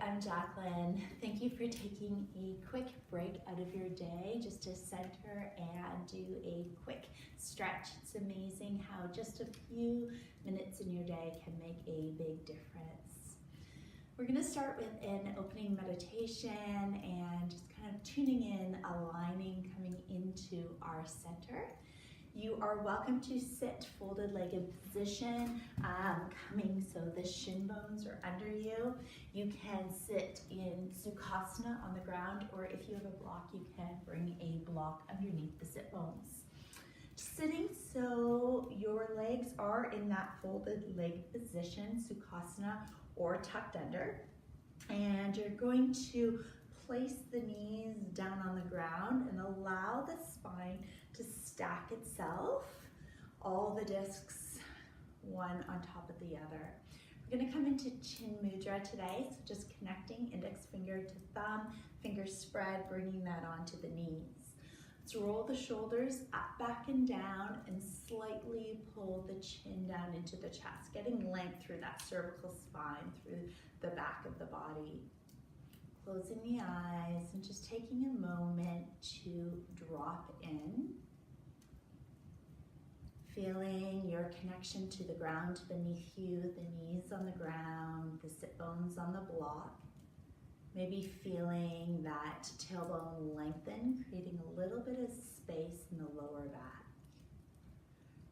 I'm Jacqueline. Thank you for taking a quick break out of your day just to center and do a quick stretch. It's amazing how just a few minutes in your day can make a big difference. We're going to start with an opening meditation and just kind of tuning in, aligning, coming into our center. You are welcome to sit folded legged position, coming so the shin bones are under you. You can sit in Sukhasana on the ground, or if you have a block, you can bring a block underneath the sit bones. Sitting so your legs are in that folded leg position, Sukhasana, or tucked under. And you're going to place the knees down on the ground and allow the spine to stack itself, all the discs one on top of the other. We're going to come into Chin Mudra today, so just connecting index finger to thumb, fingers spread, bringing that onto the knees. Let's roll the shoulders up, back, and down, and slightly pull the chin down into the chest, getting length through that cervical spine, through the back of the body. Closing the eyes and just taking a moment to drop in. Feeling your connection to the ground beneath you, the knees on the ground, the sit bones on the block. Maybe feeling that tailbone lengthen, creating a little bit of space in the lower back.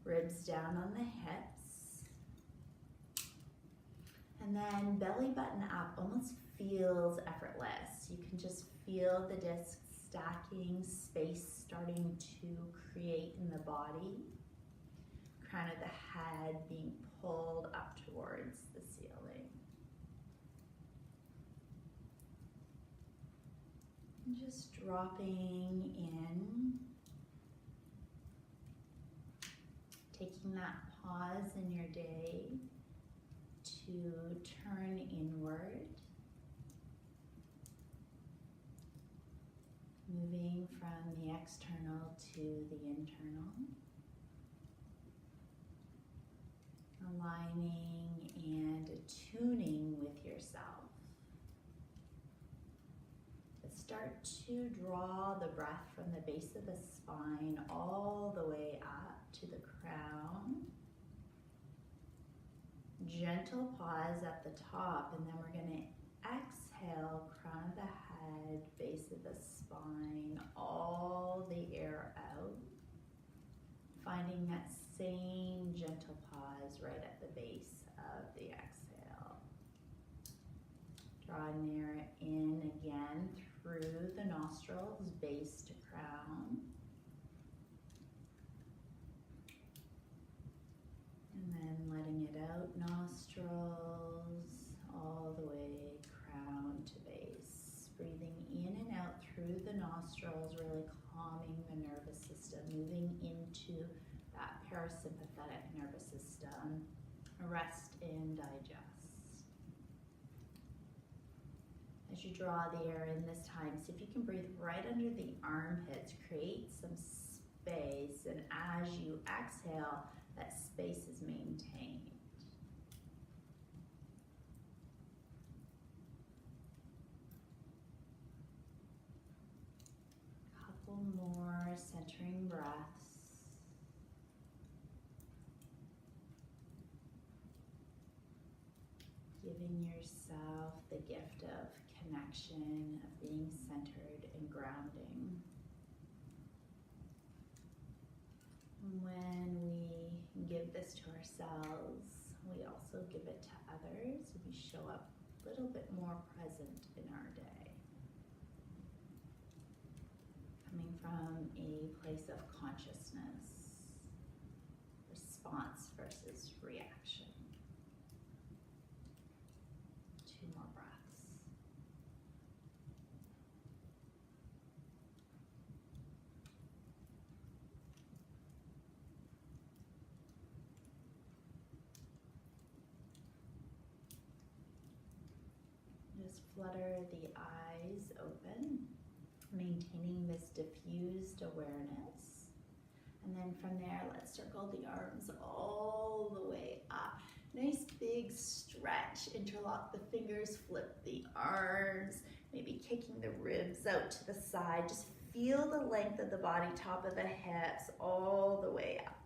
Ribs down on the hips. And then belly button up almost feels effortless. You can just feel the discs stacking, space starting to create in the body. Crown of the head being pulled up towards the ceiling. And just dropping in. Taking that pause in your day to turn inward. Moving from the external to the internal. Aligning and attuning with yourself. Start to draw the breath from the base of the spine all the way up to the crown. Gentle pause at the top, and then we're going to exhale, crown of the head, base of the spine, all the air out. Finding that same gentle pause right at the base of the exhale. Draw an air in again through the nostrils, base to crown. And then letting it out, nostrils, all the way crown to base. Breathing in and out through the nostrils, really calming the nervous system, moving into that parasympathetic nervous system. Rest and digest. As you draw the air in this time, see if you can breathe right under the armpits, create some space, and as you exhale, that space is maintained. Couple more centering breaths. Giving yourself the gift of connection, of being centered and grounding. When we give this to ourselves, we also give it to others. We show up a little bit more present in our day. Coming from a place of consciousness, response versus reaction. 2 more breaths. Just flutter the eyes open, maintaining this diffused awareness. And then from there, let's circle the arms all the way up Nice big stretch. Interlock the fingers, flip the arms, maybe kicking the ribs out to the side. Just feel the length of the body, top of the hips, all the way up.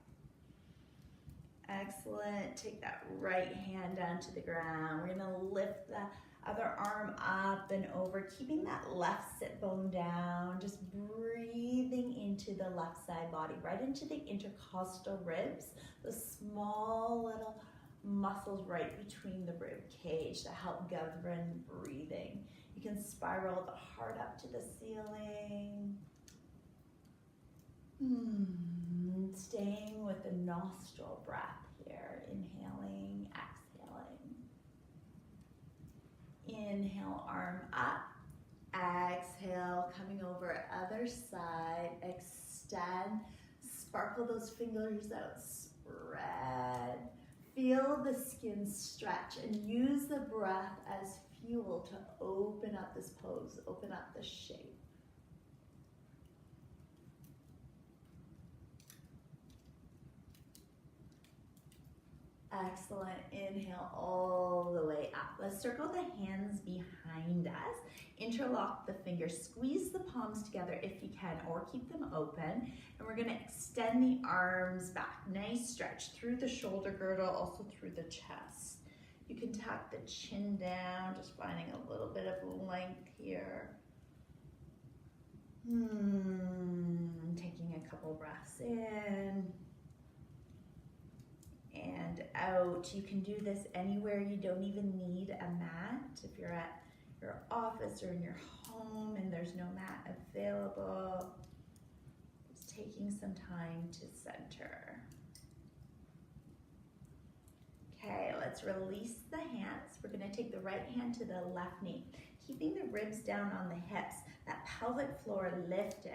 Excellent. Take that right hand down to the ground. We're gonna lift the other arm up and over, keeping that left sit bone down, just breathing into the left side body, right into the intercostal ribs, the small little muscles right between the rib cage that help govern breathing. You can spiral the heart up to the ceiling. Staying with the nostril breath here, inhaling, exhaling. Inhale, arm up. Exhale, coming over other side. Extend, sparkle those fingers out, spread. Feel the skin stretch and use the breath as fuel to open up this pose, open up the shape. Excellent. Inhale all the way up. Let's circle the hands behind us. Interlock the fingers. Squeeze the palms together if you can, or keep them open. And we're going to extend the arms back. Nice stretch through the shoulder girdle, also through the chest. You can tap the chin down, just finding a little bit of length here. Taking a couple breaths in and out. You can do this anywhere. You don't even need a mat. If you're at your office or in your home and there's no mat available, just taking some time to center. Okay, let's release the hands. We're going to take the right hand to the left knee, keeping the ribs down on the hips, that pelvic floor lifted.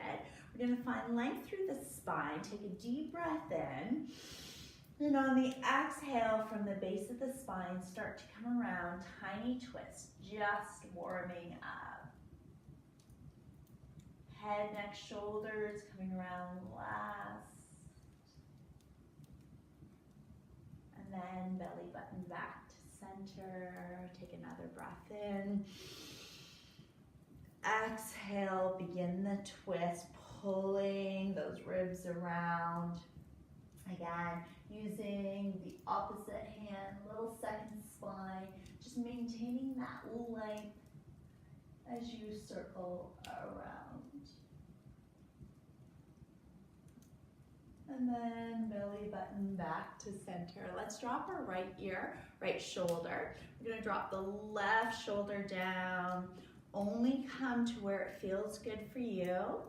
We're going to find length through the spine. Take a deep breath in. And on the exhale from the base of the spine, start to come around, tiny twist, just warming up. Head, neck, shoulders coming around last. And then belly button back to center. Take another breath in. Exhale, begin the twist, pulling those ribs around. Again, using the opposite hand, little second spine, just maintaining that length as you circle around. And then belly button back to center. Let's drop our right ear, right shoulder. We're gonna drop the left shoulder down. Only come to where it feels good for you.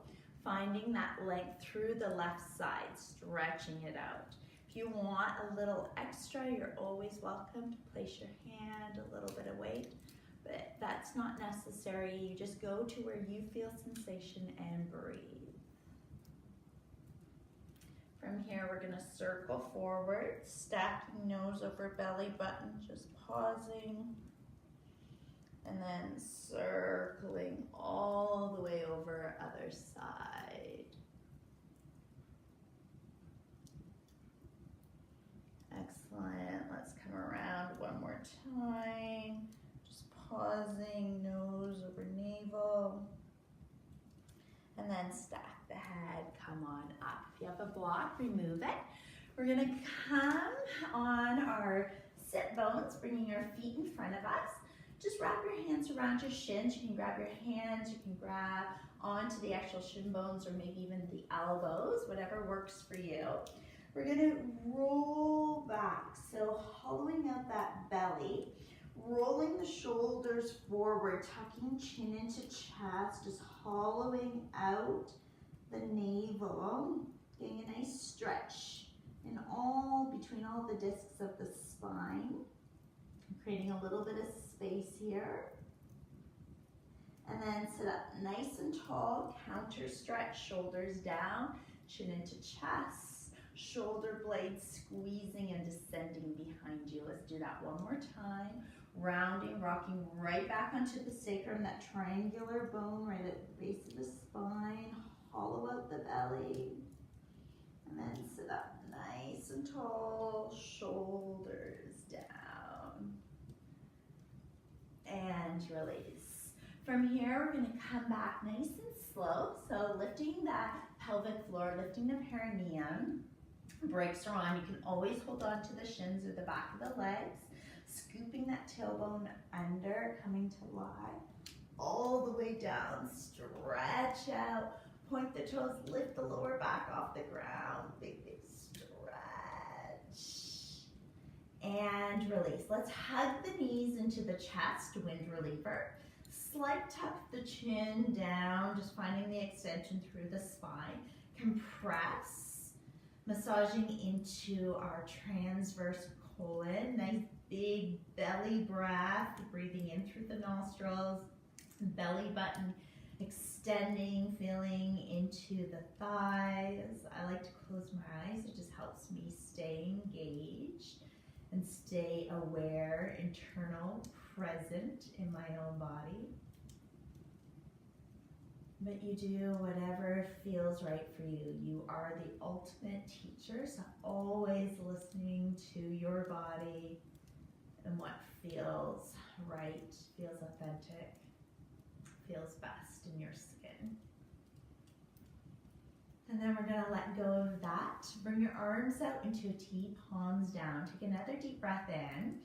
Finding that length through the left side, stretching it out. If you want a little extra, you're always welcome to place your hand, a little bit of weight, but that's not necessary. You just go to where you feel sensation and breathe. From here, we're gonna circle forward, stacking nose over belly button, just pausing, and then circling all the way over other side. Excellent. Let's come around one more time. Just pausing, nose over navel. And then stack the head, come on up. If you have a block, remove it. We're gonna come on our sit bones, bringing your feet in front of us. Just wrap your hands around your shins. You can grab your hands, you can grab onto the actual shin bones or maybe even the elbows, whatever works for you. We're gonna roll back, so hollowing out that belly, rolling the shoulders forward, tucking chin into chest, just hollowing out the navel, getting a nice stretch in between all the discs of the spine, creating a little bit of space here. And then sit up nice and tall, counter stretch, shoulders down, chin into chest, shoulder blades squeezing and descending behind you. Let's do that one more time. Rounding, rocking right back onto the sacrum, that triangular bone right at the base of the spine. Hollow out the belly. And then sit up nice and tall, shoulders down. and release. From here, we're gonna come back nice and slow. So lifting that pelvic floor, lifting the perineum, breaks are on. You can always hold on to the shins or the back of the legs, scooping that tailbone under, coming to lie, all the way down, stretch out, point the toes, lift the lower back off the ground, big, big stretch, and release. Let's hug the knees into the chest, wind reliever. Slight tuck the chin down, just finding the extension through the spine. Compress, massaging into our transverse colon. Nice big belly breath, breathing in through the nostrils, belly button extending, feeling into the thighs. I like to close my eyes. It just helps me stay engaged and stay aware, internal, present in my own body. But you do whatever feels right for you. You are the ultimate teacher, so always listening to your body and what feels right, feels authentic, feels best in your skin. And then we're gonna let go of that. Bring your arms out into a T, palms down. Take another deep breath in.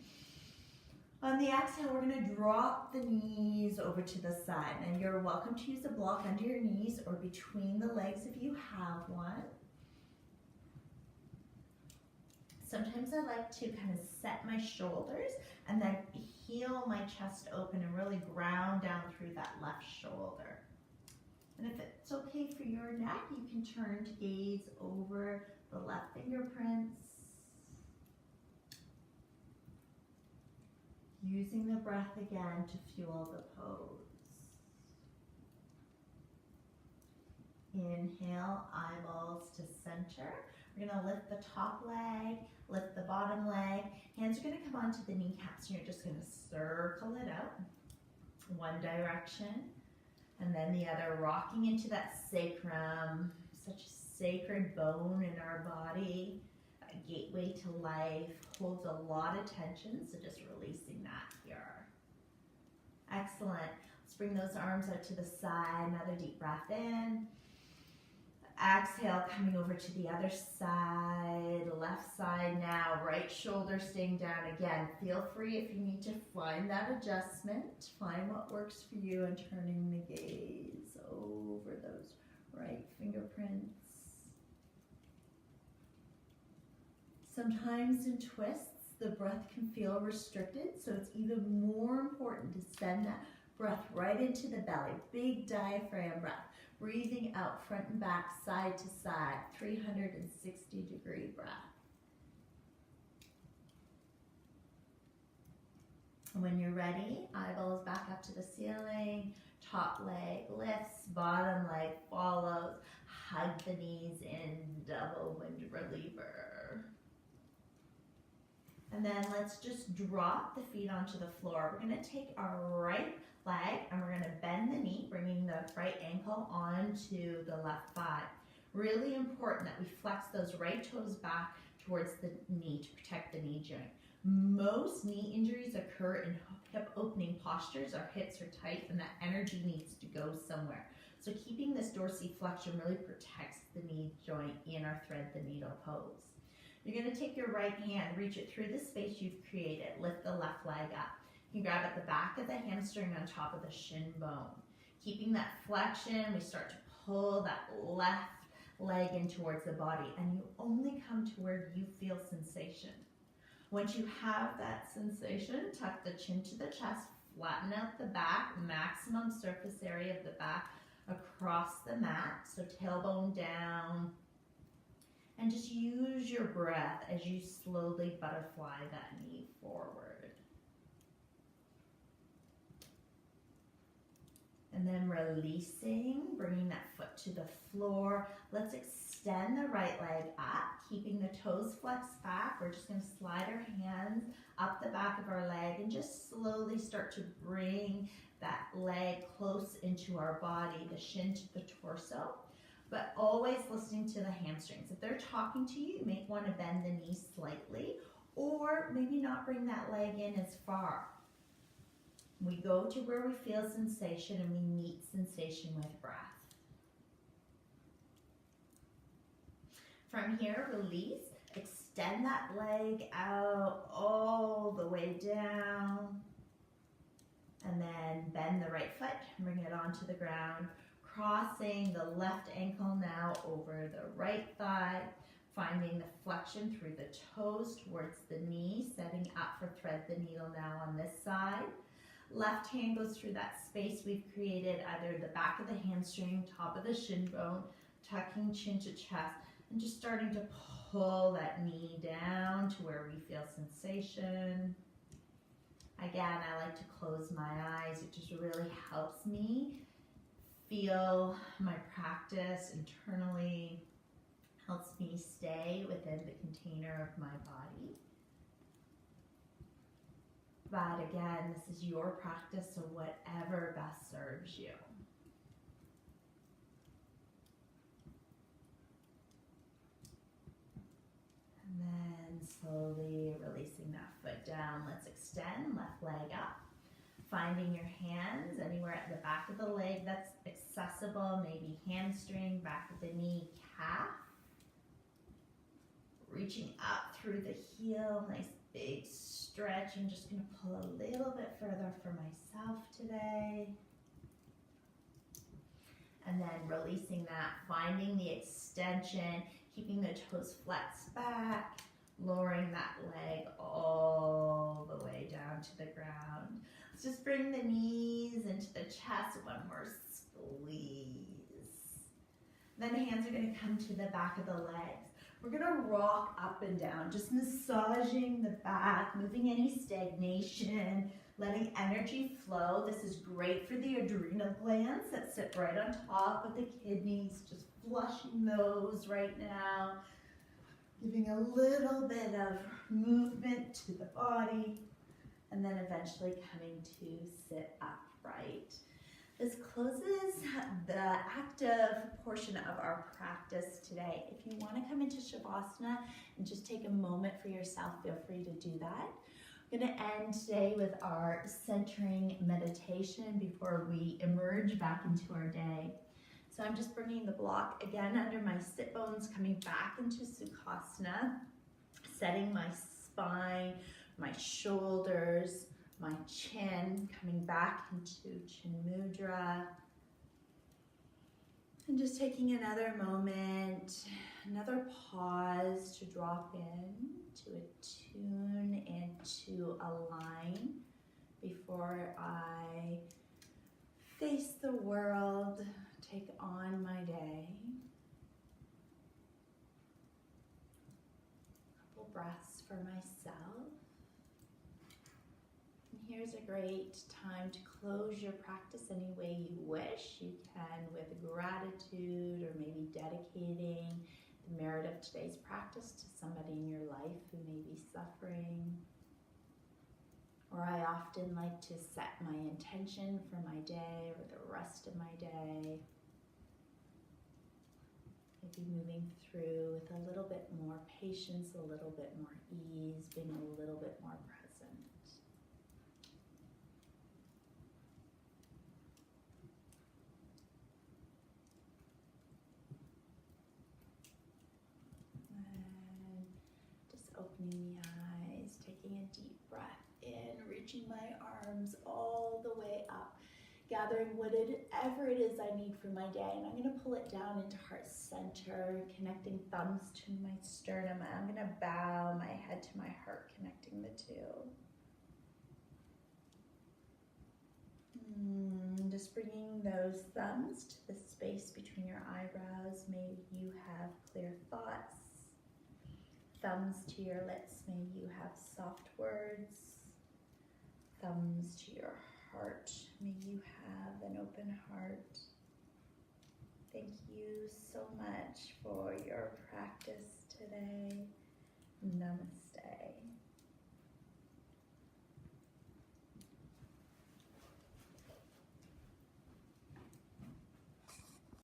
On the exhale, we're gonna drop the knees over to the side. And you're welcome to use a block under your knees or between the legs if you have one. Sometimes I like to kind of set my shoulders and then heel my chest open and really ground down through that left shoulder. And if it's okay for your neck, you can turn to gaze over the left fingerprints. Using the breath again to fuel the pose. Inhale, eyeballs to center. We're gonna lift the top leg, lift the bottom leg. Hands are gonna come onto the kneecaps and you're just gonna circle it out. One direction and then the other, rocking into that sacrum, such a sacred bone in our body. Gateway to life, holds a lot of tension, so just releasing that here. Excellent. Let's bring those arms out to the side. Another deep breath in. Exhale, coming over to the other side, left side now, right shoulder staying down. Again, feel free if you need to find that adjustment, find what works for you, and turning the gaze over those right fingerprints. Sometimes in twists, the breath can feel restricted, so it's even more important to send that breath right into the belly. Big diaphragm breath. Breathing out front and back, side to side, 360-degree breath. And when you're ready, eyeballs back up to the ceiling, top leg lifts, bottom leg follows, hug the knees in, double wind reliever. And then let's just drop the feet onto the floor. We're gonna take our right leg and we're gonna bend the knee, bringing the right ankle onto the left thigh. Really important that we flex those right toes back towards the knee to protect the knee joint. Most knee injuries occur in hip opening postures. Our hips are tight and that energy needs to go somewhere. So keeping this dorsiflexion really protects the knee joint in our thread the needle pose. You're gonna take your right hand, reach it through the space you've created, lift the left leg up. You can grab at the back of the hamstring on top of the shin bone. Keeping that flexion, we start to pull that left leg in towards the body, and you only come to where you feel sensation. Once you have that sensation, tuck the chin to the chest, flatten out the back, maximum surface area of the back across the mat, so tailbone down. And just use your breath as you slowly butterfly that knee forward. And then releasing, bringing that foot to the floor. Let's extend the right leg up, keeping the toes flexed back. We're just gonna slide our hands up the back of our leg and just slowly start to bring that leg close into our body, the shin to the torso. But always listening to the hamstrings. If they're talking to you, you may want to bend the knee slightly or maybe not bring that leg in as far. We go to where we feel sensation and we meet sensation with breath. From here, release. Extend that leg out all the way down. And then bend the right foot, bring it onto the ground. Crossing the left ankle now over the right thigh. Finding the flexion through the toes towards the knee. Setting up for thread the needle now on this side. Left hand goes through that space we've created, either the back of the hamstring, top of the shin bone, tucking chin to chest, and just starting to pull that knee down to where we feel sensation. Again, I like to close my eyes. It just really helps me feel my practice internally, helps me stay within the container of my body. But again, this is your practice, so whatever best serves you. And then slowly releasing that foot down. Let's extend, left leg up. Finding your hands anywhere at the back of the leg that's accessible, maybe hamstring, back of the knee, calf. Reaching up through the heel, nice big stretch. I'm just going to pull a little bit further for myself today. And then releasing that, finding the extension, keeping the toes flexed back, lowering that leg all the way down to the ground. Let's just bring the knees into the chest, one more squeeze. Then the hands are going to come to the back of the legs. We're going to rock up and down, just massaging the back, moving any stagnation, letting energy flow. This is great for the adrenal glands that sit right on top of the kidneys, just flushing those right now, giving a little bit of movement to the body, and then eventually coming to sit upright. This closes the active portion of our practice today. If you want to come into Shavasana and just take a moment for yourself, feel free to do that. I'm going to end today with our centering meditation before we emerge back into our day. So I'm just bringing the block again under my sit bones, coming back into Sukhasana, setting my spine, my shoulders, my chin, coming back into Chin Mudra. And just taking another moment, another pause to drop in, to attune and to align before I face the world, take on my day. A couple breaths for myself. Here's a great time to close your practice any way you wish. You can with gratitude or maybe dedicating the merit of today's practice to somebody in your life who may be suffering. Or I often like to set my intention for my day or the rest of my day. Maybe moving through with a little bit more patience, a little bit more ease, being a little bit more present. Opening the eyes, taking a deep breath in, reaching my arms all the way up, gathering whatever it is I need for my day, and I'm going to pull it down into heart center, connecting thumbs to my sternum. I'm going to bow my head to my heart, connecting the two. Just bringing those thumbs to the space between your eyebrows. May you have clear thoughts. Thumbs to your lips, may you have soft words. Thumbs to your heart, may you have an open heart. Thank you so much for your practice today. Namaste.